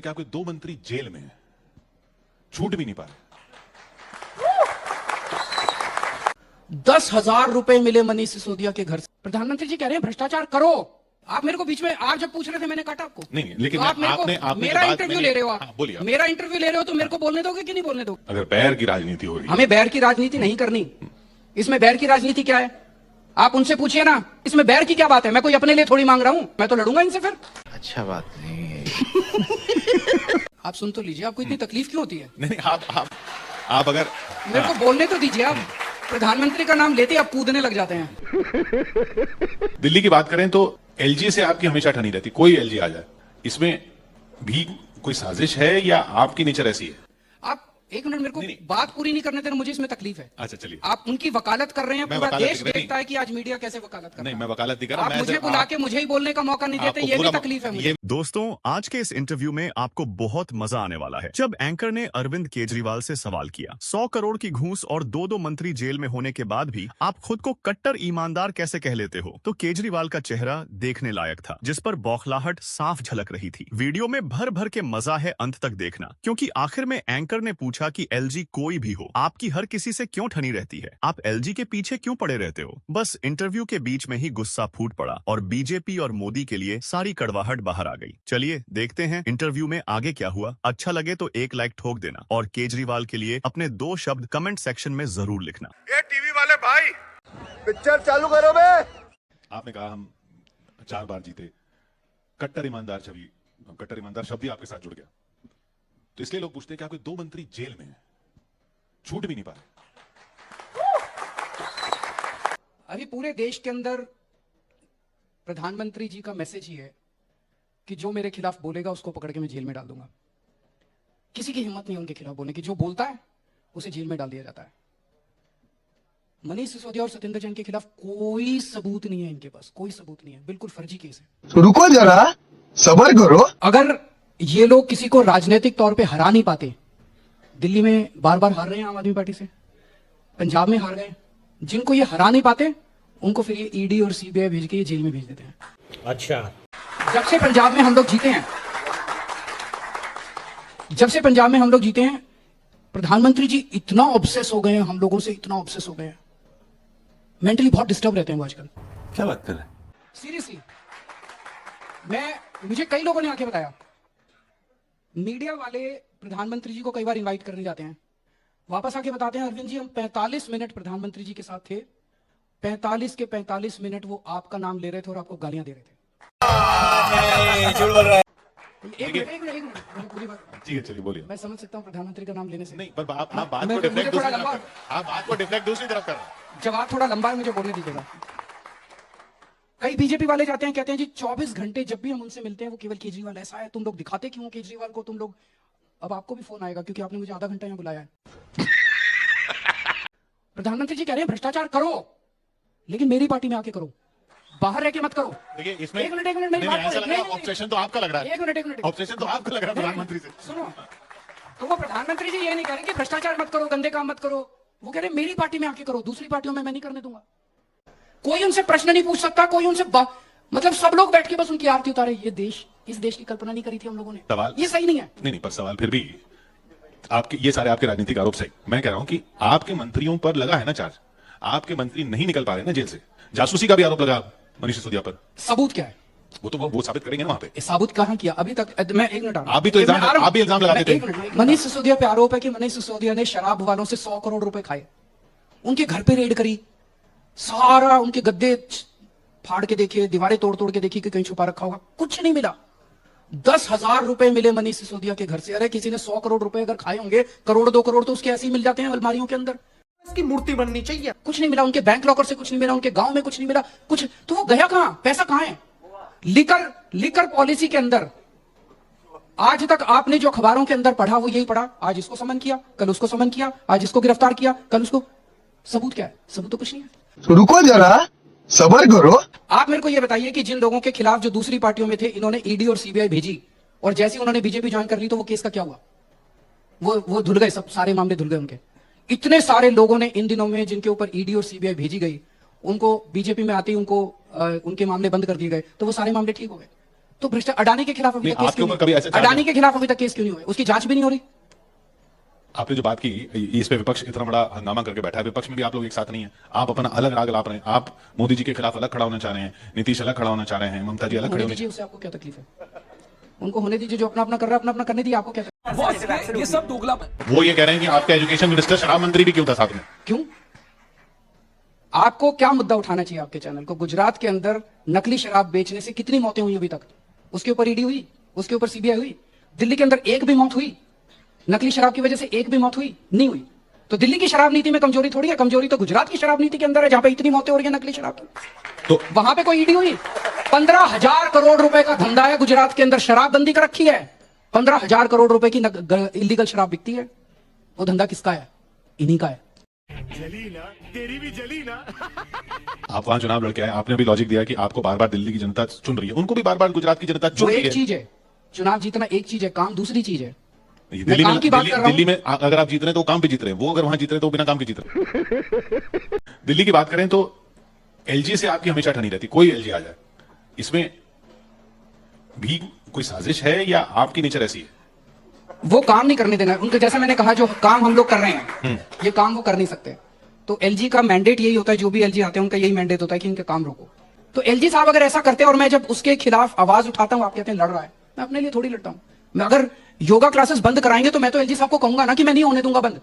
कि आपके दो मंत्री जेल में हैं, छूट भी नहीं पा रहे। 10,000 रुपए मिले मनीष सिसोदिया के घर से। प्रधानमंत्री जी कह रहे हैं भ्रष्टाचार करो। आप मेरे को बीच में आप जब पूछ रहे थे मैंने काटा आपको। नहीं, लेकिन तो आप मेरे आपने को मेरा इंटरव्यू ले रहे हो आप। हाँ, बोलिए। मेरा इंटरव्यू ले रहे हो तो मेरे को बोलने दोगे कि नहीं बोलने दोगे? अगर बैर की राजनीति हो रही है, हमें बैर की राजनीति नहीं करनी। इसमें बैर की राजनीति क्या है? आप उनसे पूछिए ना, इसमें बैर की क्या बात है? मैं कोई अपने लिए थोड़ी मांग रहा हूं, मैं तो लड़ूंगा इनसे फिर। अच्छा बात नहीं है। आप सुन तो लीजिए, आपको इतनी तकलीफ क्यों होती है? नहीं, आप अगर मेरे को बोलने तो दीजिए। आप प्रधानमंत्री का नाम लेते ही आप कूदने लग जाते हैं। दिल्ली की बात करें तो एलजी से आपकी हमेशा ठनी रहती, कोई एलजी आ जाए, इसमें भी कोई साजिश है या आपकी नेचर ऐसी है? आप एक मिनट मेरे को बात पूरी नहीं करने देना, मुझे इसमें तकलीफ है। अच्छा चलिए। आप उनकी वकालत कर रहे हैं, मैं पूरा वकालत देश नहीं कर देखता है कि आज मीडिया कैसे वकालत कर रहा है। नहीं, मैं वकालत नहीं कर रहा। आप मुझे बुला के मुझे ही बोलने का मौका नहीं देते, ये भी तकलीफ है मुझे। दोस्तों, आज के इस इंटरव्यू में आपको बहुत मजा आने वाला है। जब एंकर ने अरविंद केजरीवाल से सवाल किया, 100 करोड़ की घूस और दो मंत्री जेल में होने के बाद भी आप खुद को कट्टर ईमानदार कैसे कह लेते हो, तो केजरीवाल का चेहरा देखने लायक था, जिस पर बौखलाहट साफ झलक रही थी। वीडियो में भर भर के मजा है अंत तक देखना, क्योंकि आखिर में एंकर ने पूछा कि एलजी कोई भी हो, आपकी हर किसी से क्यों ठनी रहती है? आप एलजी के पीछे क्यों पड़े रहते हो? बस इंटरव्यू के बीच में ही गुस्सा फूट पड़ा और बीजेपी और मोदी के लिए सारी कड़वाहट बाहर आ गई। चलिए देखते हैं इंटरव्यू में आगे क्या हुआ। अच्छा लगे तो एक लाइक ठोक देना और केजरीवाल के लिए अपने 2 शब्द कमेंट सेक्शन में जरूर लिखना। ये टीवी वाले भाई पिक्चर चालू करो बे। आपने कहा हम 4 बार जीते, कट्टर ईमानदार शब्द ही आपके साथ जुड़ गया, तो इसलिए लोग पूछते हैं कि आपके 2 मंत्री जेल में हैं, छूट भी नहीं पा रहे। अभी पूरे देश के अंदर प्रधानमंत्री जी का मैसेज ही है कि जो मेरे खिलाफ बोलेगा उसको पकड़ के मैं जेल में डाल दूंगा। किसी की हिम्मत नहीं उनके खिलाफ बोलने की। जो बोलता है उसे जेल में डाल दिया जाता है। मनीष सिसोदिया और सत्येंद्र जैन के खिलाफ कोई सबूत नहीं है, इनके पास कोई सबूत नहीं है, बिल्कुल फर्जी केस है। रुको जरा, सबर करो। अगर ये लोग किसी को राजनीतिक तौर पे हरा नहीं पाते, दिल्ली में बार बार हार रहे हैं आम आदमी पार्टी से, पंजाब में हार गए, जिनको ये हरा नहीं पाते उनको फिर ये ईडी और सीबीआई भेज के ये जेल में भेज देते हैं। अच्छा, जब से पंजाब में हम लोग जीते हैं, प्रधानमंत्री जी इतना ऑब्सेस हो गए हैं हम लोगों से, इतना ऑब्सेस हो गए हैं, मेंटली बहुत डिस्टर्ब रहते हैं वो आजकल। क्या बात कर रहे हैं? सीरियसली, मुझे कई लोगों ने आके बताया, मीडिया वाले प्रधानमंत्री जी को कई बार इनवाइट करने जाते हैं, वापस आके बताते हैं अरविंद जी हम 45 मिनट प्रधानमंत्री जी के साथ थे, 45 के 45 मिनट वो आपका नाम ले रहे थे और आपको गालियां दे रहे थे। झूठ बोल रहा है। एक मिनट, पूरी बात। ठीक है, चलिए बोलिए। मैं समझ सकता हूँ प्रधानमंत्री का नाम लेने से। नहीं, पर आप बात को मुझे डिफलेक्ट थोड़ा दूसरी लंबा- तरफ कर- आप बात को डिफलेक्ट दूसरी तरफ कर रहे हैं। जवाब थोड़ा लंबा है, मुझे बोलने दीजिएगा। कई बीजेपी वाले जाते हैं, कहते हैं जी 24 घंटे जब भी हम उनसे मिलते हैं वो केवल केजरीवाल ऐसा है, तुम लोग दिखाते क्यों केजरीवाल को, तुम लोग। अब आपको भी फोन आएगा क्योंकि आपने मुझे आधा घंटा यहाँ बुलाया है। प्रधानमंत्री जी कह रहे हैं भ्रष्टाचार करो, लेकिन मेरी पार्टी में आके करो, बाहर रह के मत करो। देखिए, इसमें एक मिनट मेरी बात ऐसा लग रहा है नहीं, ऑब्सेशन तो आपका लग रहा है। एक मिनट ऑब्सेशन तो आपका लग रहा है प्रधानमंत्री से। सुनो, तो वो प्रधानमंत्री जी ये नहीं कह रहे कि भ्रष्टाचार मत करो, गंदे काम मत करो, वो कह रहे मेरी पार्टी में आके करो, दूसरी पार्टियों में मैं नहीं करने दूंगा। कोई उनसे प्रश्न नहीं पूछ सकता, कोई उनसे मतलब सब लोग बैठ के बस उनकी आरती उतारे। ये देश, इस देश की कल्पना नहीं करी थी हम लोगों ने। सवाल ये सही नहीं है। नहीं, पर सवाल फिर भी आपके ये सारे आपके राजनीतिक आरोप सही। मैं कह रहा हूं कि आपके मंत्रियों पर लगा है ना चार्ज, आपके मंत्री नहीं निकल पा रहे ना जेल से, जासूसी का भी आरोप लगा मनीष सिसोदिया पर। सबूत क्या है? वो साबित करेंगे ना वहां पे। साबित कहां किया अभी तक? मैं एक मिनट आप भी तो इल्जाम लगाते थे। मनीष सिसोदिया पे आरोप है कि मनीष सिसोदिया ने शराब वालों से 100 करोड़ रुपए खाए, उनके घर पे रेड करी, सारा उनके गद्दे फाड़ के देखे, दीवारें तोड़ के देखी कि कहीं छुपा रखा होगा, कुछ नहीं मिला। 10,000 रुपए मिले मनीष सिसोदिया के घर से। अरे किसी ने 100 करोड़ रुपए अगर खाए होंगे, करोड़ 2 करोड़ तो उसके ऐसे ही मिल जाते हैं अलमारियों के अंदर। इसकी मूर्ति बननी चाहिए। कुछ नहीं मिला, उनके बैंक लॉकर से कुछ नहीं मिला, उनके गांव में कुछ नहीं मिला, कुछ तो वो गया कहां? पैसा कहां है? लिकर पॉलिसी के अंदर आज तक आपने जो अखबारों के अंदर पढ़ा वो यही पढ़ा, आज इसको समन किया, कल उसको समन किया, आज इसको गिरफ्तार किया, कल उसको। सबूत क्या है? सबूत तो कुछ नहीं है। रुको जरा, सबर करो। आप मेरे को ये बताइए कि जिन लोगों के खिलाफ जो दूसरी पार्टियों में थे, इन्होंने ईडी और सीबीआई भेजी और जैसे उन्होंने बीजेपी ज्वाइन कर ली तो वो केस का क्या हुआ? वो धुल गए, सब सारे मामले धुल गए उनके। इतने सारे लोगों ने इन दिनों में जिनके ऊपर ईडी और सीबीआई भेजी गई, उनको बीजेपी में आते ही उनको उनके मामले बंद कर दिए गए, तो वो सारे मामले ठीक हो गए। तो भ्रष्टाचार अडानी के खिलाफ अभी नहीं, तक केस आपके क्यों ऊपर नहीं कभी हुआ? ऐसा चार्ज अडानी के खिलाफ अभी तक केस क्यों नहीं हुआ? उसकी जांच भी नहीं हो रही। आपने जो बात की, इस पे विपक्ष इतना बड़ा हंगामा करके बैठा है, विपक्ष में भी आप लोग एक साथ नहीं है, आप अपना अलग राग लाप रहे हैं, आप मोदी जी के खिलाफ अलग खड़ा होना चाह रहे हैं, नीतीश अलग खड़ा होना चाह रहे हैं, ममता जी अलग खड़े होने होने। दीजिए, उससे आपको क्या तकलीफ है? उनको होने दीजिए, जो अपना अपना कर रहा है अपना अपना करने दीजिए, आपको क्या तकलीफ? ये सब दोगला। वो ये कह रहे हैं कि आपका एजुकेशन मिनिस्टर शराब मंत्री भी क्यों था साथ में? क्यों? आपको क्या मुद्दा उठाना चाहिए आपके चैनल को? गुजरात के अंदर नकली शराब बेचने से कितनी मौतें हुई अभी तक? उसके ऊपर ईडी हुई, उसके ऊपर सीबीआई हुई। दिल्ली के अंदर एक भी मौत हुई नकली शराब की वजह से? एक भी मौत हुई नहीं हुई। तो दिल्ली की शराब नीति में कमजोरी थोड़ी है, कमजोरी तो गुजरात की शराब नीति के अंदर है, जहां पे इतनी मौतें हो रही है नकली शराब की। तो वहां पे कोई ईडी हुई? 15,000 करोड़ रुपए का धंधा है गुजरात के अंदर, शराबबंदी कर रखी है। 15,000 करोड़ रुपए की इलीगल शराब बिकती है। वो धंधा किसका है? इन्हीं का है। आप वहां चुनाव लड़के आए, आपने भी लॉजिक दिया कि आपको बार बार दिल्ली की जनता चुन रही है, उनको भी बार बार गुजरात की जनता वो चुन रही एक है। चीज है, चुनाव जीतना एक चीज है, काम दूसरी चीज है। दिल्ली काम में की बात कर रहा हूं। दिल्ली में अगर आप जीत रहे हैं तो काम पे जीत रहे हैं, वो अगर वहां जीत रहे हैं तो बिना काम के जीत रहे हैं। दिल्ली की बात करें तो एलजी से आपकी हमेशा ठनी रहती, कोई एलजी आ जाए, इसमें भी कोई साजिश है या आपकी नेचर ऐसी है? वो काम नहीं करने देना उनको। जैसा मैंने कहा, जो काम हम लोग कर रहे हैं ये काम वो कर नहीं सकते। तो एलजी का मैंडेट यही होता है, जो भी एलजी आते हैं उनका यही मैंडेट होता है कि इनके काम रोको। तो एलजी साहब अगर ऐसा करते हैं और मैं जब उसके खिलाफ आवाज उठाता हूं, आप कहते हैं लड़ रहा है, मैं अपने लिए थोड़ी लड़ता हूं। मैं अगर योगा क्लासेस बंद कराएंगे तो मैं तो एलजी साहब को कहूंगा ना कि मैं नहीं होने दूंगा बंद।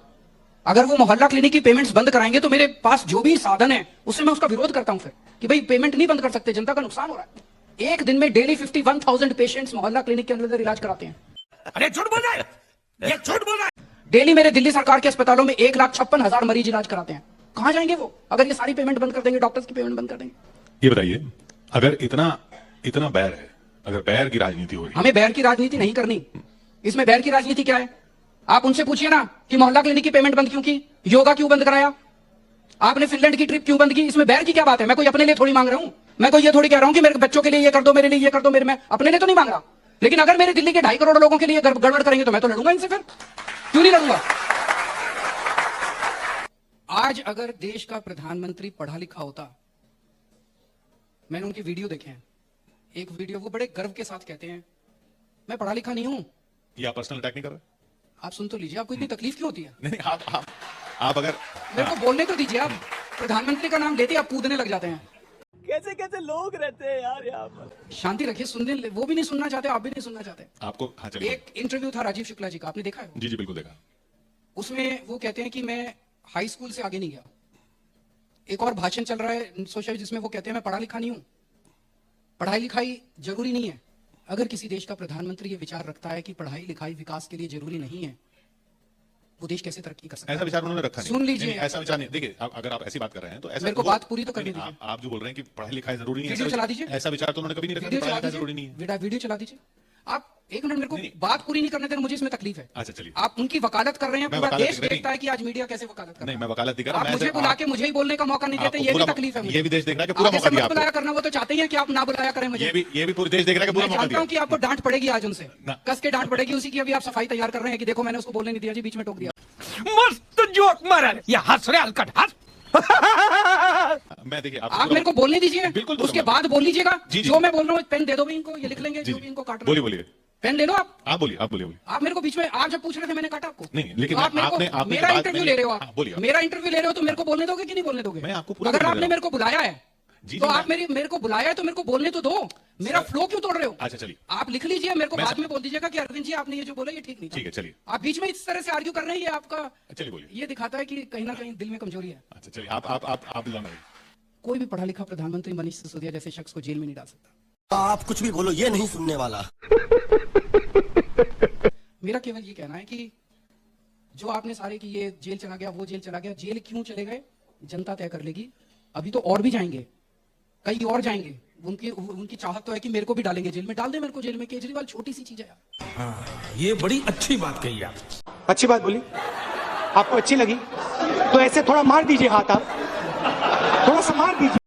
अगर वो मोहल्ला क्लिनिक की पेमेंट्स बंद कराएंगे तो मेरे पास जो भी साधन है उससे मैं उसका विरोध करता हूं फिर, कि भाई पेमेंट नहीं बंद कर सकते, जनता का नुकसान हो रहा है। एक दिन में डेली 51,000 पेशेंट्स मोहल्ला क्लिनिक के अंदर इलाज कराते हैं। अरे झूठ बोल रहा है, ये झूठ बोल रहा है। डेली मेरे दिल्ली सरकार के अस्पतालों में 1,56,000 मरीज इलाज कराते हैं। कहां जाएंगे वो अगर ये सारी पेमेंट बंद कर देंगे, डॉक्टर्स की पेमेंट बंद कर देंगे? ये बताइए, अगर इतना बैर है, अगर बैर की राजनीति हो रही है, हमें बैर की राजनीति नहीं करनी। इसमें बैर की राजनीति क्या है? आप उनसे पूछिए ना कि मोहल्ला क्लिनिक की पेमेंट बंद क्यों की, योगा क्यों बंद कराया, आपने फिनलैंड की ट्रिप क्यों बंद की? इसमें बैर की क्या बात है? मैं कोई अपने लिए थोड़ी मांग रहा हूं, मैं कोई ये थोड़ी कह रहा हूं कि मेरे बच्चों के लिए ये कर दो, मेरे लिए ये कर दो, मैं अपने लिए तो नहीं मांग रहा। लेकिन अगर मेरे दिल्ली के 2.5 करोड़ लोगों के लिए गड़बड़ करेंगे तो मैं तो लड़ूंगा इनसे। फिर क्यों नहीं लड़ूंगा? आज अगर देश का प्रधानमंत्री पढ़ा लिखा होता, मैंने उनकी वीडियो देखे हैं, एक वीडियो वो बड़े गर्व के साथ कहते हैं मैं पढ़ा लिखा नहीं हूं। ये आप पर्सनल अटैक नहीं कर रहे? आप सुन तो लीजिए, आपको इतनी तकलीफ क्यों होती है? नहीं, आप अगर मेरे को बोलने तो दीजिए। आप प्रधानमंत्री का नाम लेते ही आप कूदने लग जाते हैं। कैसे कैसे लोग रहते हैं यार यहाँ पर। शांति रखिए, सुनने वो भी नहीं सुनना चाहते, आप भी नहीं सुनना चाहते। आपको, हाँ चलिए। एक इंटरव्यू था राजीव शुक्ला जी का, आपने देखा है? जी बिल्कुल देखा। उसमें वो कहते हैं कि मैं हाई स्कूल से आगे नहीं गया। एक और भाषण चल रहा है सोशल, जिसमें वो कहते हैं मैं पढ़ा लिखा नहीं हूं। पढ़ाई लिखाई जरूरी नहीं है। अगर किसी देश का प्रधानमंत्री ये विचार रखता है कि पढ़ाई लिखाई विकास के लिए जरूरी नहीं है, वो देश कैसे तरक्की कर सकता है? ऐसा विचार उन्होंने रखा नहीं। सुन लीजिए। नहीं, ऐसा विचार नहीं। देखिए, अगर आप ऐसी बात कर रहे हैं तो ऐसा मेरे को बात पूरी तो करनी नहीं, दीजिए। आप जो बोल रहे हैं कि पढ़ाई लिखाई जरूरी नहीं है, वीडियो चला दीजिए। ऐसा विचार तो उन्होंने कभी नहीं रखा कि वीडियो पढ़ाई चला लिखाई जरूरी नहीं है। दीजिए, वीडियो चला दीजिए। आप एक मिनट, मेरे को नहीं। बात पूरी नहीं करने देना, मुझे इसमें तकलीफ है। अच्छा चलिए। आप उनकी वकालत कर रहे हैं, मैं पूरा वकालत देश नहीं। देखता है कि आज मीडिया कैसे वकालत कर रहा है। नहीं, मैं वकालत नहीं कर रहा, आप मैं मुझे सिर्फ बुला के मुझे ही बोलने का मौका नहीं देते, आपको ये भी पूरा- तकलीफ है मुझे। ये भी देश देख रहा है कि पूरा आगे मौका से दिया मत बुलाया आपको। करना, वो तो चाहते हैं कि आप ना बुलाया करें मुझे। ये भी पूरे देश देख रहा है कि पूरा मैं मौका जानता दिया। हूं कि आपको डांट पड़ेगी आज उनसे, ना। कस के डांट पड़ेगी। उसी की अभी आप सफाई तैयार कर रहे हैं कि देखो मैंने उसको बोलने नहीं दिया जी, बीच में टोक दिया। मस्त जोक मारा रे। ये हंस रहे हलकट हंस। मैं देखिए आप मेरे को बोलने दीजिए, बिल्कुल उसके बोलूंगा। बाद बोल लीजिएगा। जी, जी। जो मैं बोल रहा हूँ पेन दे दो भी इनको, ये लिख लेंगे जी, जो जी। भी इनको काटना। बोलिए बोलिए। पेन ले लो आप बोलिए, आप बोलिए। आप मेरे को बीच में, आप जब पूछ रहे थे मैंने काटा आपको। नहीं, लेकिन आप मेरे को आपने मेरा बात इंटरव्यू नहीं- ले रहे हो हाँ, बोलिए। आप, मेरा इंटरव्यू ले रहे हो तो मेरे को बोलने दोगे कि नहीं बोलने दोगे? मैं आपको पूरा अगर बोलने आपने दे रहा मेरे को बुलाया है जी, तो जी, आप मेरे को बुलाया है तो मेरे को बोलने तो दो। मेरा फ्लो क्यों तोड़ रहे हो? अच्छा चलिए। आप लिख लीजिए, मेरे को मैं बाद में बोल दीजिएगा कि अरविंद जी आपने ये जो बोला ये ठीक नहीं था। ठीक है, चलिए। आप बीच में इस तरह से आर्ग्यू कर रहे हैं, ये आपका चलिए बोलिए। ये दिखाता है कि कहीं ना कहीं दिल में कमजोरी है। अच्छा चलिए, आप दिलाना। कोई भी पढ़ा लिखा प्रधानमंत्री मनीष सिसोदिया जैसे शख्स को जेल में नहीं डाल सकता। आप कुछ भी बोलो, ये नहीं सुनने वाला। मेरा केवल ये कहना है कि जो आपने सारे कि ये जेल चला गया, वो जेल चला गया, जेल क्यों चले गए जनता तय कर लेगी। अभी तो और भी जाएंगे, कई और जाएंगे। उनकी चाहत तो है कि मेरे को भी डालेंगे जेल में, डाल दे मेरे को जेल में। केजरीवाल छोटी सी चीज है यार। ये बड़ी अच्छी बात कही आप। अच्छी बात बोली, आपको अच्छी लगी तो ऐसे थोड़ा मार दीजिए हाथ, आप थोड़ा सा मार दीजिए।